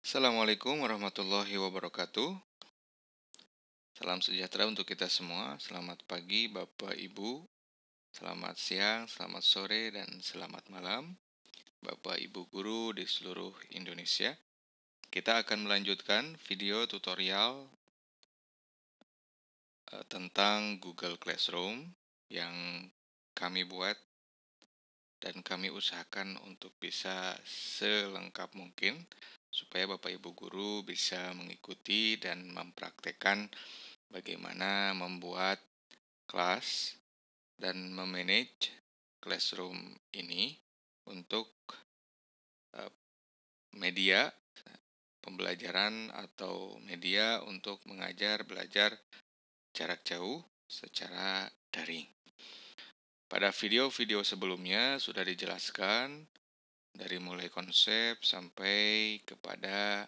Assalamualaikum warahmatullahi wabarakatuh. Salam sejahtera untuk kita semua. Selamat pagi Bapak Ibu, selamat siang, selamat sore, dan selamat malam Bapak Ibu guru di seluruh Indonesia. Kita akan melanjutkan video tutorial tentang Google Classroom yang kami buat dan kami usahakan untuk bisa selengkap mungkin supaya Bapak Ibu guru bisa mengikuti dan mempraktekkan bagaimana membuat kelas dan memanage classroom ini untuk media pembelajaran atau media untuk mengajar belajar jarak jauh secara daring. Pada video-video sebelumnya sudah dijelaskan dari mulai konsep sampai kepada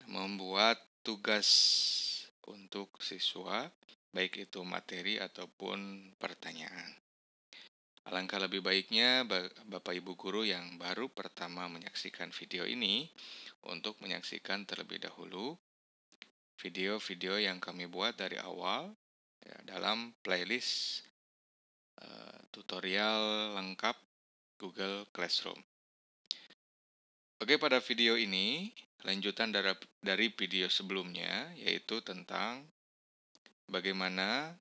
membuat tugas untuk siswa, baik itu materi ataupun pertanyaan. Alangkah lebih baiknya Bapak Ibu guru yang baru pertama menyaksikan video ini untuk menyaksikan terlebih dahulu video-video yang kami buat dari awal ya, dalam playlist tutorial lengkap Google Classroom. Oke, pada video ini lanjutan dari video sebelumnya, yaitu tentang bagaimana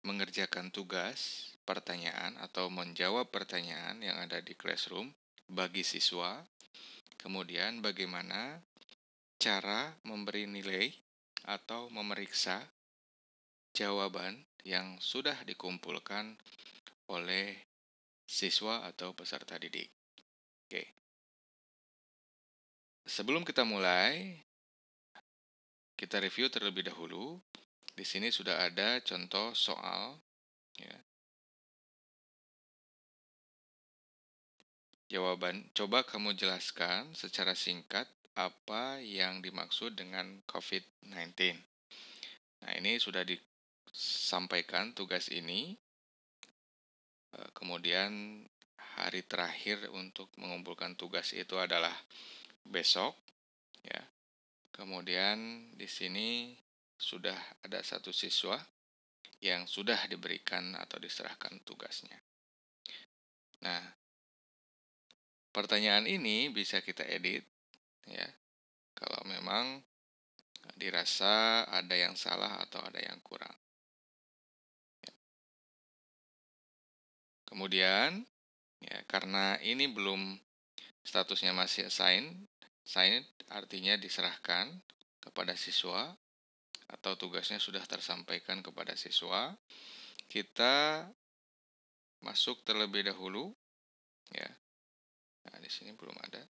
mengerjakan tugas pertanyaan atau menjawab pertanyaan yang ada di Classroom bagi siswa. Kemudian bagaimana cara memberi nilai atau memeriksa jawaban yang sudah dikumpulkan oleh siswa atau peserta didik. Oke. Sebelum kita mulai, kita review terlebih dahulu. Di sini sudah ada contoh soal ya. Jawaban, coba kamu jelaskan secara singkat apa yang dimaksud dengan COVID-19. Nah, ini sudah disampaikan tugas ini. Kemudian hari terakhir untuk mengumpulkan tugas itu adalah besok, ya. Kemudian di sini sudah ada satu siswa yang sudah diberikan atau diserahkan tugasnya. Nah, pertanyaan ini bisa kita edit, ya. Kalau memang dirasa ada yang salah atau ada yang kurang. Kemudian, ya, karena ini belum statusnya masih assigned artinya diserahkan kepada siswa atau tugasnya sudah tersampaikan kepada siswa. Kita masuk terlebih dahulu, ya. Nah, di sini belum ada.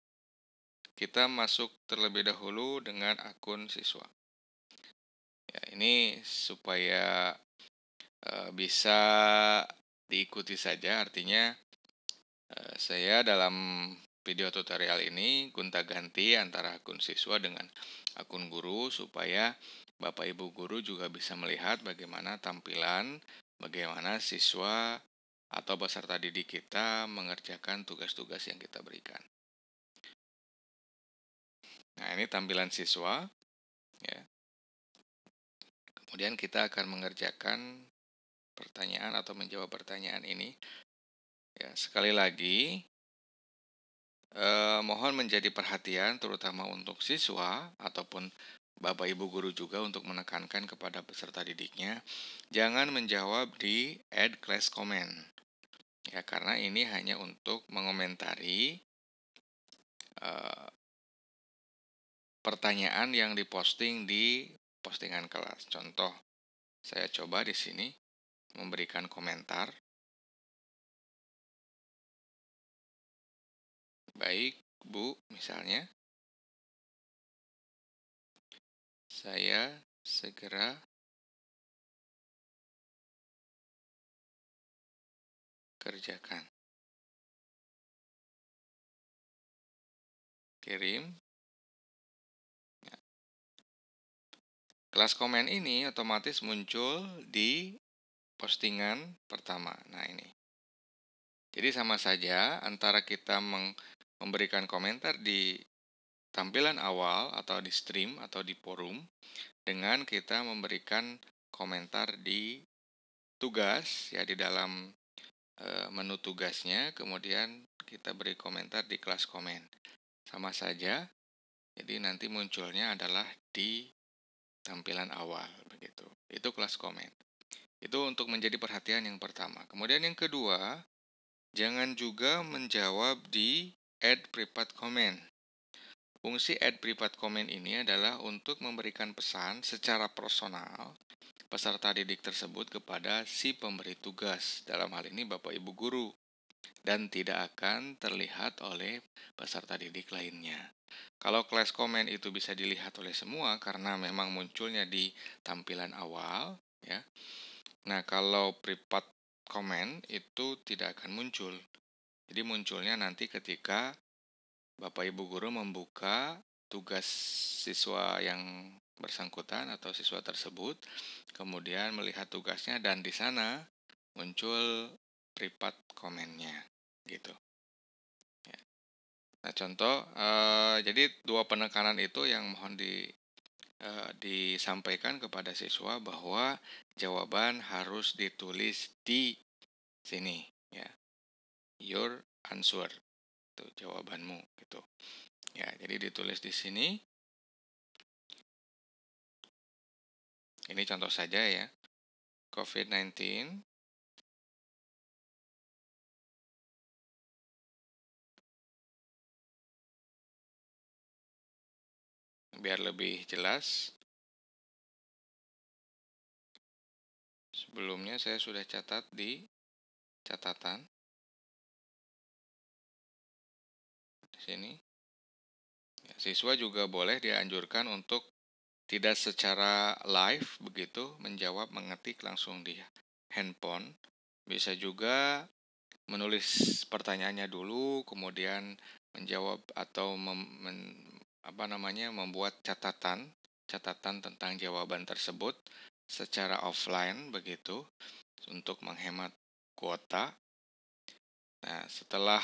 Kita masuk terlebih dahulu dengan akun siswa. Ya, ini supaya bisa diikuti saja, artinya saya dalam video tutorial ini gonta-ganti antara akun siswa dengan akun guru supaya Bapak Ibu guru juga bisa melihat bagaimana tampilan, bagaimana siswa atau peserta didik kita mengerjakan tugas-tugas yang kita berikan. Nah, ini tampilan siswa, ya. Kemudian kita akan mengerjakan pertanyaan atau menjawab pertanyaan ini. Ya, sekali lagi, mohon menjadi perhatian terutama untuk siswa ataupun Bapak Ibu guru juga untuk menekankan kepada peserta didiknya, jangan menjawab di add class comment. Ya, karena ini hanya untuk mengomentari pertanyaan yang diposting di postingan kelas. Contoh, saya coba di sini memberikan komentar. Baik, Bu, misalnya, saya segera kerjakan. Kirim. Ya. Kelas komen ini otomatis muncul di postingan pertama. Nah, ini. Jadi sama saja antara kita memberikan komentar di tampilan awal atau di stream atau di forum dengan kita memberikan komentar di tugas ya, di dalam menu tugasnya, kemudian kita beri komentar di kelas komen. Sama saja, jadi nanti munculnya adalah di tampilan awal begitu. Itu kelas komen. Itu untuk menjadi perhatian yang pertama. Kemudian yang kedua, jangan juga menjawab di add private comment. Fungsi add private comment ini adalah untuk memberikan pesan secara personal peserta didik tersebut kepada si pemberi tugas, dalam hal ini Bapak Ibu guru, dan tidak akan terlihat oleh peserta didik lainnya. Kalau kelas komen itu bisa dilihat oleh semua karena memang munculnya di tampilan awal, ya. Nah, kalau private comment itu tidak akan muncul. Jadi munculnya nanti ketika Bapak Ibu guru membuka tugas siswa yang bersangkutan atau siswa tersebut, kemudian melihat tugasnya dan di sana muncul private comment-nya, gitu. Ya. Nah, contoh, jadi dua penekanan itu yang mohon disampaikan kepada siswa bahwa jawaban harus ditulis di sini, ya, your answer, itu jawabanmu, gitu. Ya, jadi ditulis di sini. Ini contoh saja ya. COVID-19 biar lebih jelas. Sebelumnya saya sudah catat di catatan di sini. Ya, siswa juga boleh dianjurkan untuk tidak secara live begitu menjawab, mengetik langsung di handphone. Bisa juga menulis pertanyaannya dulu, kemudian menjawab atau membuat catatan tentang jawaban tersebut secara offline begitu untuk menghemat kuota. Nah, setelah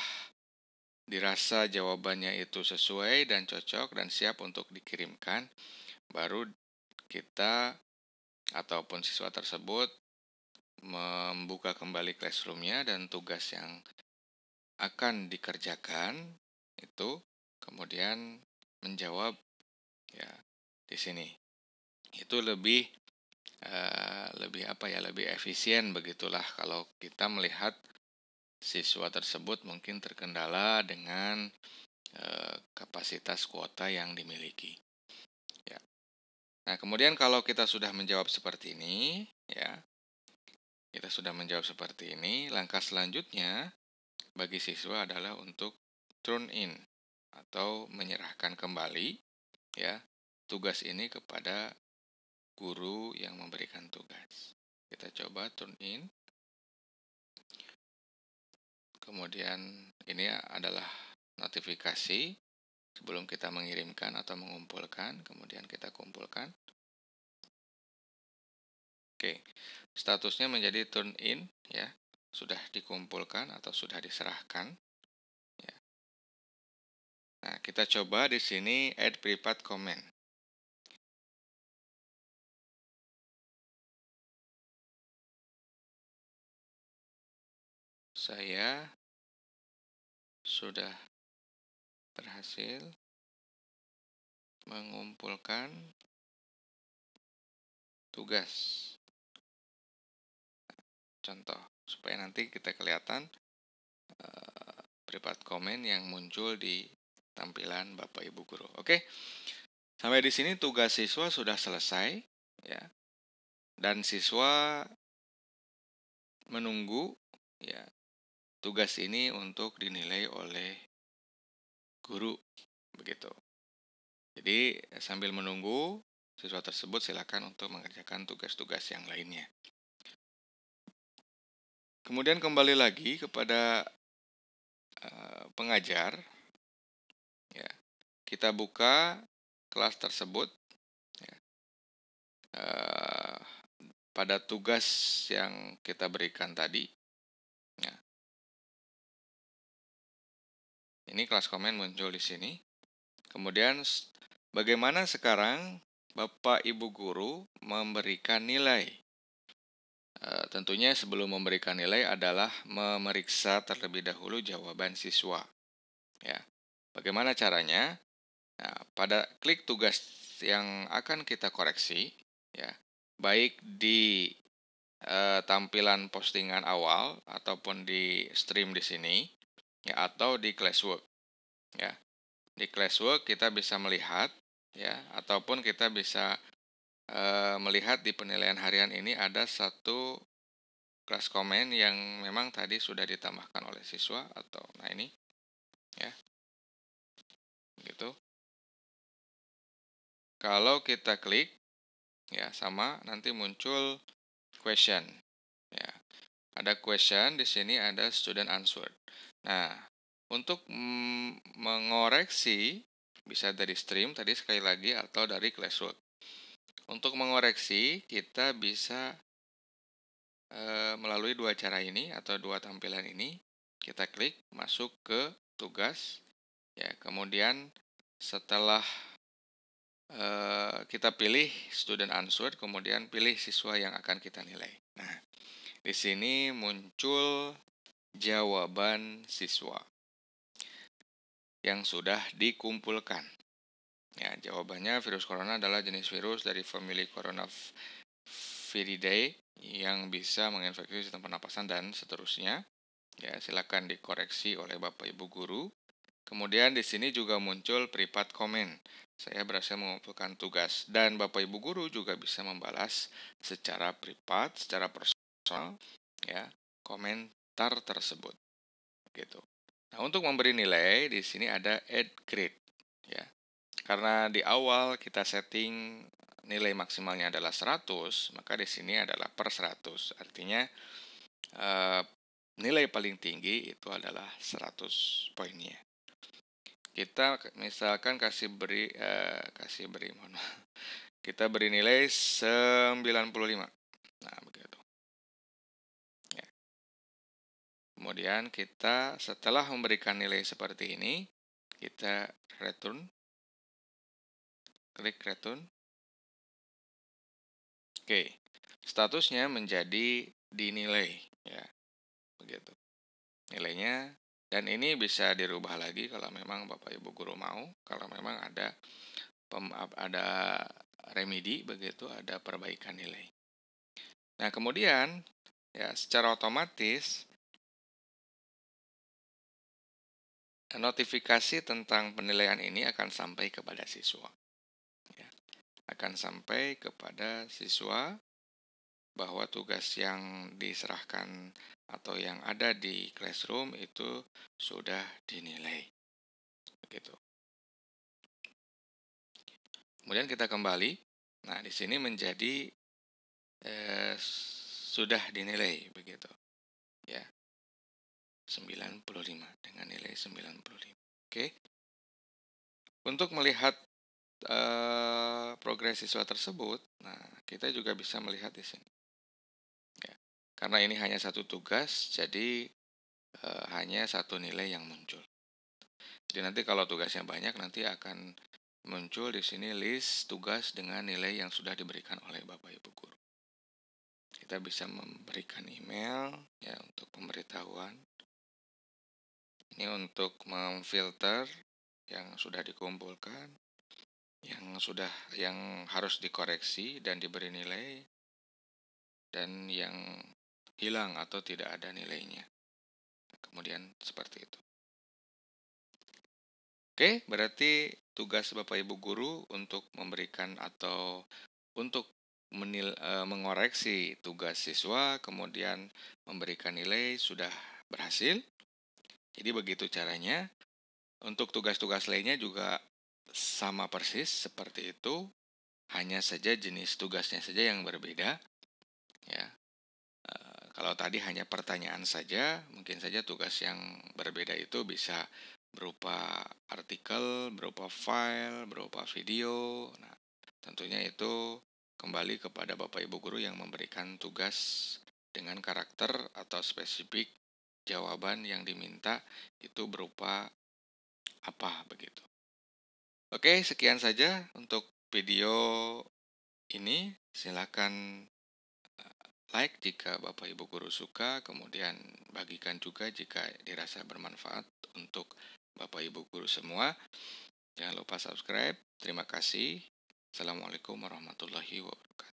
dirasa jawabannya itu sesuai dan cocok dan siap untuk dikirimkan, baru kita ataupun siswa tersebut membuka kembali classroom-nya dan tugas yang akan dikerjakan itu kemudian menjawab ya di sini. Itu lebih lebih efisien begitulah kalau kita melihat siswa tersebut mungkin terkendala dengan kapasitas kuota yang dimiliki. Ya. Nah, kemudian kalau kita sudah menjawab seperti ini, ya, langkah selanjutnya bagi siswa adalah untuk turn in atau menyerahkan kembali ya tugas ini kepada guru yang memberikan tugas. Kita coba turn in. Kemudian ini adalah notifikasi sebelum kita mengirimkan atau mengumpulkan, kemudian kita kumpulkan. Oke, statusnya menjadi turn in ya, sudah dikumpulkan atau sudah diserahkan. Ya. Nah, kita coba di sini add private comment. Saya sudah berhasil mengumpulkan tugas. Contoh, supaya nanti kita kelihatan private comment yang muncul di tampilan Bapak Ibu guru. Oke. Sampai di sini tugas siswa sudah selesai ya. Dan siswa menunggu ya tugas ini untuk dinilai oleh guru begitu. Jadi sambil menunggu siswa tersebut silakan untuk mengerjakan tugas-tugas yang lainnya. Kemudian kembali lagi kepada pengajar ya. Kita buka kelas tersebut ya, pada tugas yang kita berikan tadi ya. Ini kelas komen muncul di sini. Kemudian bagaimana sekarang Bapak Ibu guru memberikan nilai? Tentunya sebelum memberikan nilai adalah memeriksa terlebih dahulu jawaban siswa. Ya, bagaimana caranya? Nah, pada klik tugas yang akan kita koreksi, ya, baik di tampilan postingan awal ataupun di stream di sini, ya, atau di classwork, ya. Di classwork kita bisa melihat, ya, ataupun kita bisa melihat di penilaian harian ini ada satu kelas komen yang memang tadi sudah ditambahkan oleh siswa atau nah ini, ya, gitu. Kalau kita klik, ya, sama nanti muncul question, ya. Ada question di sini, ada student answer. Nah, untuk mengoreksi bisa dari stream tadi sekali lagi atau dari classwork. Untuk mengoreksi kita bisa melalui dua cara ini atau dua tampilan ini. Kita klik masuk ke tugas, ya. Kemudian setelah kita pilih student answer, kemudian pilih siswa yang akan kita nilai. Nah, di sini muncul jawaban siswa yang sudah dikumpulkan. Ya, jawabannya virus corona adalah jenis virus dari famili Coronaviridae yang bisa menginfeksi sistem pernapasan dan seterusnya. Ya, silakan dikoreksi oleh Bapak Ibu guru. Kemudian di sini juga muncul privat komen. Saya berhasil mengumpulkan tugas dan Bapak Ibu guru juga bisa membalas secara privat, secara personal, ya, komentar tersebut. Gitu. Nah, untuk memberi nilai di sini ada add grade, ya. Karena di awal kita setting nilai maksimalnya adalah 100, maka di sini adalah per 100. Artinya nilai paling tinggi itu adalah 100 poinnya. Kita misalkan kita beri nilai 95. Nah, begitu. Ya. Kemudian kita setelah memberikan nilai seperti ini, kita return, klik return. Oke, statusnya menjadi dinilai, ya, begitu. Nilainya, dan ini bisa dirubah lagi kalau memang Bapak Ibu guru mau, kalau memang ada remedi begitu, ada perbaikan nilai. Nah, kemudian ya secara otomatis notifikasi tentang penilaian ini akan sampai kepada siswa. Ya, akan sampai kepada siswa bahwa tugas yang diserahkan atau yang ada di classroom itu sudah dinilai. Begitu. Kemudian kita kembali. Nah, di sini menjadi sudah dinilai begitu. Ya. 95 dengan nilai 95. Oke. Untuk melihat progres siswa tersebut, nah kita juga bisa melihat di sini. Ya. Karena ini hanya satu tugas, jadi hanya satu nilai yang muncul. Jadi nanti kalau tugasnya banyak, nanti akan muncul di sini list tugas dengan nilai yang sudah diberikan oleh Bapak Ibu guru. Kita bisa memberikan email ya untuk pemberitahuan. Ini untuk memfilter yang sudah dikumpulkan, yang harus dikoreksi dan diberi nilai, dan yang hilang atau tidak ada nilainya. Kemudian seperti itu. Oke, berarti tugas Bapak Ibu guru untuk memberikan atau untuk mengoreksi tugas siswa, kemudian memberikan nilai sudah berhasil. Jadi begitu caranya. Untuk tugas-tugas lainnya juga sama persis seperti itu, hanya saja jenis tugasnya saja yang berbeda. Ya, kalau tadi hanya pertanyaan saja, mungkin saja tugas yang berbeda itu bisa berupa artikel, berupa file, berupa video. Nah, tentunya itu kembali kepada Bapak Ibu guru yang memberikan tugas dengan karakter atau spesifik jawaban yang diminta itu berupa apa begitu. Oke, sekian saja untuk video ini. Silakan like jika Bapak Ibu guru suka, kemudian bagikan juga jika dirasa bermanfaat untuk Bapak Ibu guru semua. Jangan lupa subscribe. Terima kasih. Assalamualaikum warahmatullahi wabarakatuh.